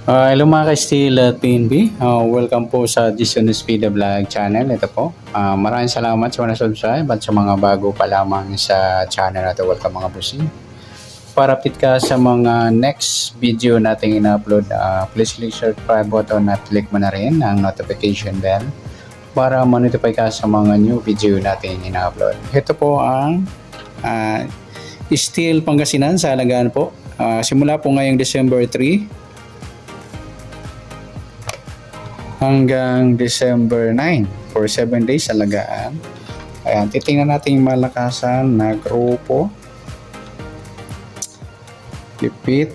Hello mga ka-Steel at PNB. Welcome po sa Jason Speed Vlog channel. Ito po. Maraming salamat sa mga subscribe at sa mga bago pa lamang sa channel na ito. Welcome mga busing. Para update ka sa mga next video nating ina-upload, please click subscribe button at click mo na rin ang notification bell para ma-notify ka sa mga new video nating ina-upload. Ito po ang Steel Pangasinan sa Alagaan po. Simula po ngayong December 3 hanggang December 9 for 7 days alagaan. Ayan, titingnan natin yung malakasan na grupo, Lipit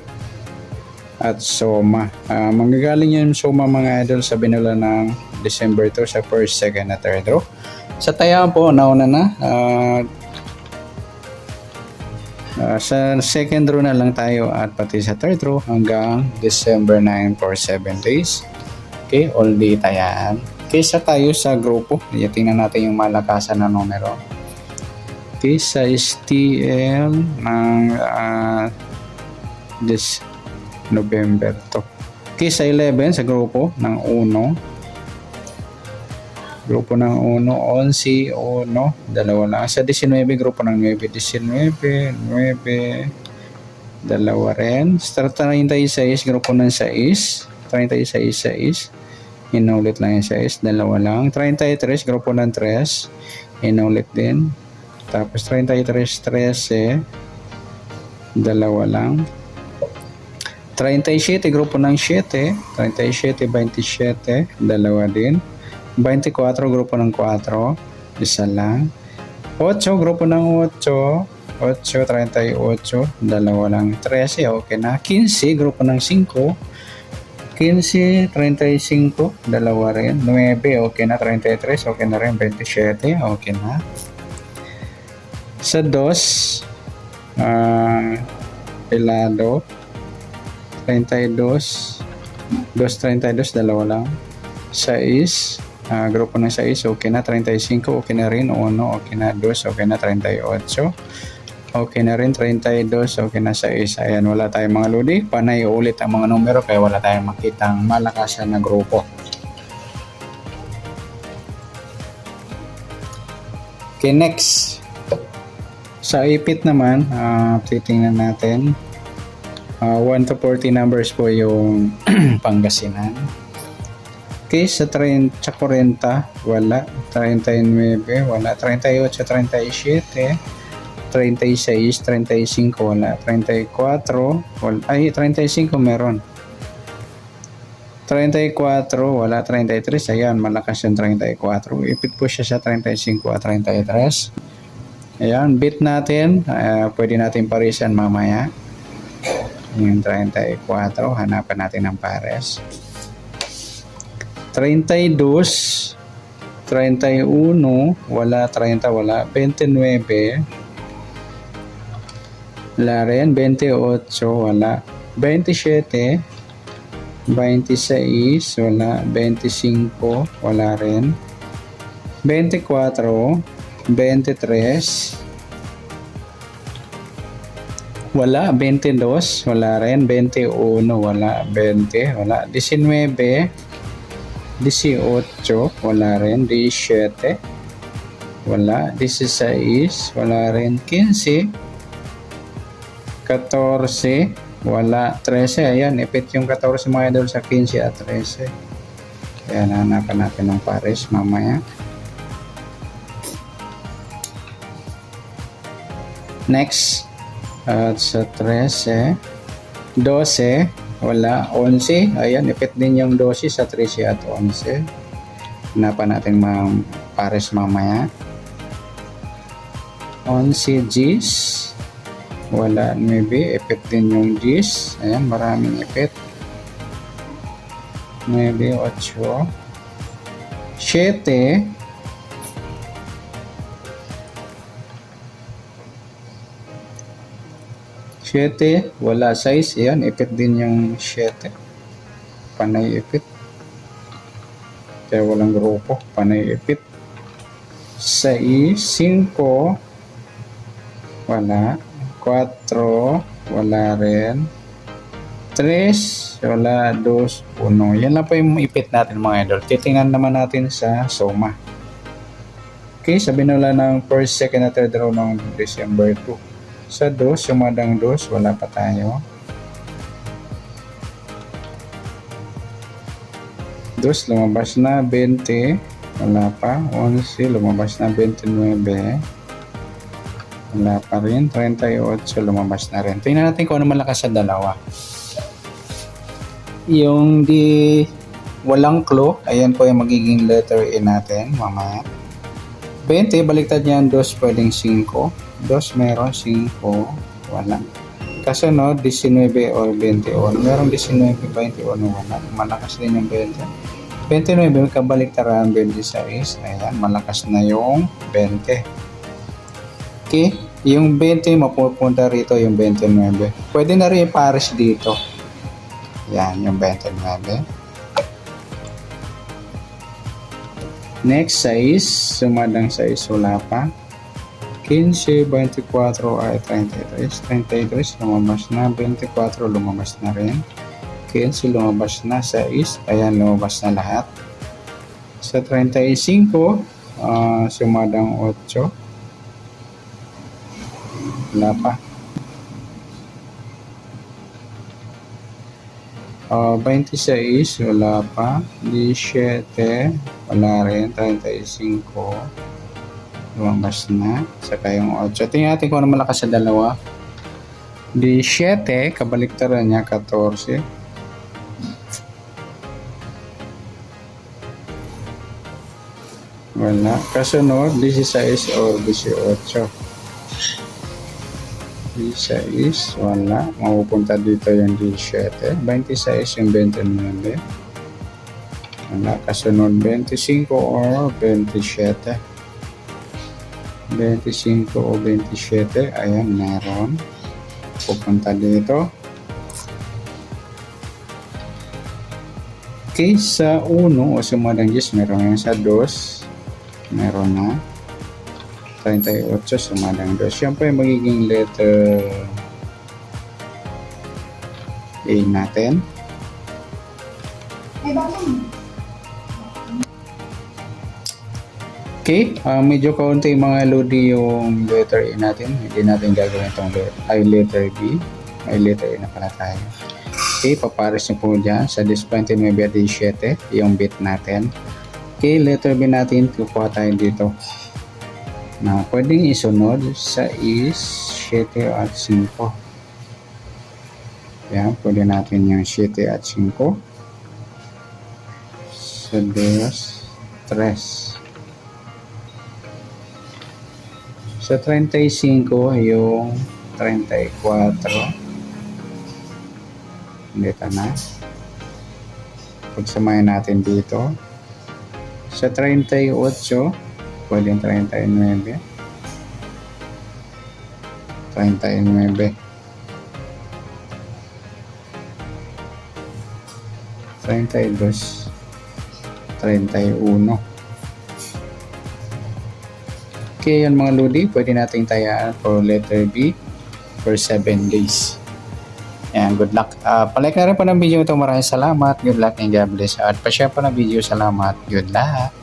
at Soma. Manggagaling yung Soma mga idol sa binula ng December 2 sa first, second at third row. Sa taya po, nauna na. Sa second row na lang tayo at pati sa third row hanggang December 9 for 7 days. Okay, all day tayaan. Kaysa tayo sa grupo, tingnan natin yung malakasan na numero. Okay, sa STL ng this November to. Okay, sa 11 sa grupo ng 1. Grupo ng 1, 11, 1, dalawa lang. Sa 19, grupo ng 9, 19, 9, dalawa rin. Sa 36, grupo ng 6. 36, 6. Inulit lang yung 6. Dalawa lang. 33, grupo ng 3. Inulit din. Tapos 33, 13. Dalawa lang. 37, grupo ng 7. 37, 27. Dalawa din. 24, grupo ng 4. Isa lang. 8, grupo ng 8. 8, 38. Dalawa lang. 13, okay na. 15, grupo ng 5. 15, 35, dalawa rin. 9, okay na. 33, okay na rin. 27, okay na. Sa 2, pelado. 32, 32, dalawa lang. 6, grupo ng 6, okay na. 35, okay na rin. 1, okay na. 2, okay na. 38. Okay na rin, 32, okay na sa isa. Ayan, wala tayong mga lodi. Panay ulit ang mga numero kaya wala tayong makitang malakasan na grupo. Okay, next. Sa ipit naman, titingnan natin. 1 to 40 numbers po yung Pangasinan. Okay, sa 30, 40, wala. 39, wala. 38, 37. 36, 35, wala. 34, wala. Ay, 35 meron. 34, wala. 33, ayan, malakas yung 34. Ipit po siya sa 35 at 33. Ayan, bit natin. Pwede natin parisan mamaya. Yung 34, hanapan natin ng pares. 32, 31, wala. 30, wala. 29, wala rin. 28, wala. 27, 26, wala. 25, wala rin. 24, 23, wala. 22, wala rin. 21, wala. 20, wala. 19, 18, wala rin. 17, wala. 16, wala rin. 15, 14, wala. 13, ayan, ipit yung 14 mga idol sa 15 at 13. Ayan, hanapan natin ng pares mamaya. Next, at sa 13, 12, wala. 11, ayan, ipit din yung 12 sa 13 at 11. Hanapan natin mga pares mamaya. 11, Gs. Wala, maybe, ipit din yung Gs. Ayan, maraming ipit. Maybe, 8. 7. 7, wala. 6, ayan, ipit din yung 7. Panay ipit. Kaya walang grupo, panay ipit. 6, 5, wala. 4, wala rin. 3, wala, 2, 1. Yan lang po yung ipit natin mga idol. Titingnan naman natin sa soma. Okay, sabi nila ng first, second, at third row ng December 2. Sa 2, sumadang 2, wala pa tayo. 2, lumabas na. 20, wala pa. 11, lumabas na. 29, wala pa rin. 38, lumabas na rin. Tingnan natin kung ano malakas sa dalawa. Yung di walang clue, ayan po yung magiging letter A natin mamaya. 20, baliktad niyan, 2, pwedeng 5. 2, meron, 5, wala. Kasunod, 19 or 21. Meron 19, 21, wala. Malakas din yung 20. 29, kabaliktaran, 26. Ayan, malakas na yung 20. Okay, yung 20, mapupunta rito yung 29. Pwede na rin i-pares dito. Yan, yung 29. Next, 6. Sumadang 6, wala pa. 15, 24 ay 33. 33, lumabas na. 24, lumabas na rin. 15, lumabas na. 6, ayan, lumabas na lahat. Sa 35, sumadang 8. Wala pa. 26, wala pa. 17, wala rin. 35, lumabas na. Saka yung 8. Tingnan natin kung ano malakas sa dalawa. 17, kabaliktaran niya, 14. Wala. Kasunod, 16 or 18. 16, wala. Mapupunta dito yung 17. 26 yung 29. Wala. Kasunod 25 or 27. 25 o 27. Ayan, meron. Pupunta dito. Okay, sa 1 o sumadang 10, meron yan. Sa 2, meron na. 38, sumadang 2. Yan po yung magiging letter A natin. Okay, medyo kaunti mga lodi yung letter A natin. Hindi natin gagawin itong letter B. Ay letter A na pala tayo. Okay, papares nyo po dyan sa 29 at 17 yung bit natin. Okay, letter B natin, kukuha tayo dito na pwedeng isunod sa 6, 7 at 5. Yan, pwede natin yung 7 at 5. Sa 2, 3. Sa 35, yung 34. Dito na. Pagsamahin natin dito. Sa 38, pwedeng 39. 39. 32. 31. Okay, yan mga lodi. Pwede nating tayaan for letter B for 7 days. Yan, good luck. Palike na rin po ng video ito. Maraming salamat. Good luck and God bless. At pa-share po ng video. Salamat. Good luck.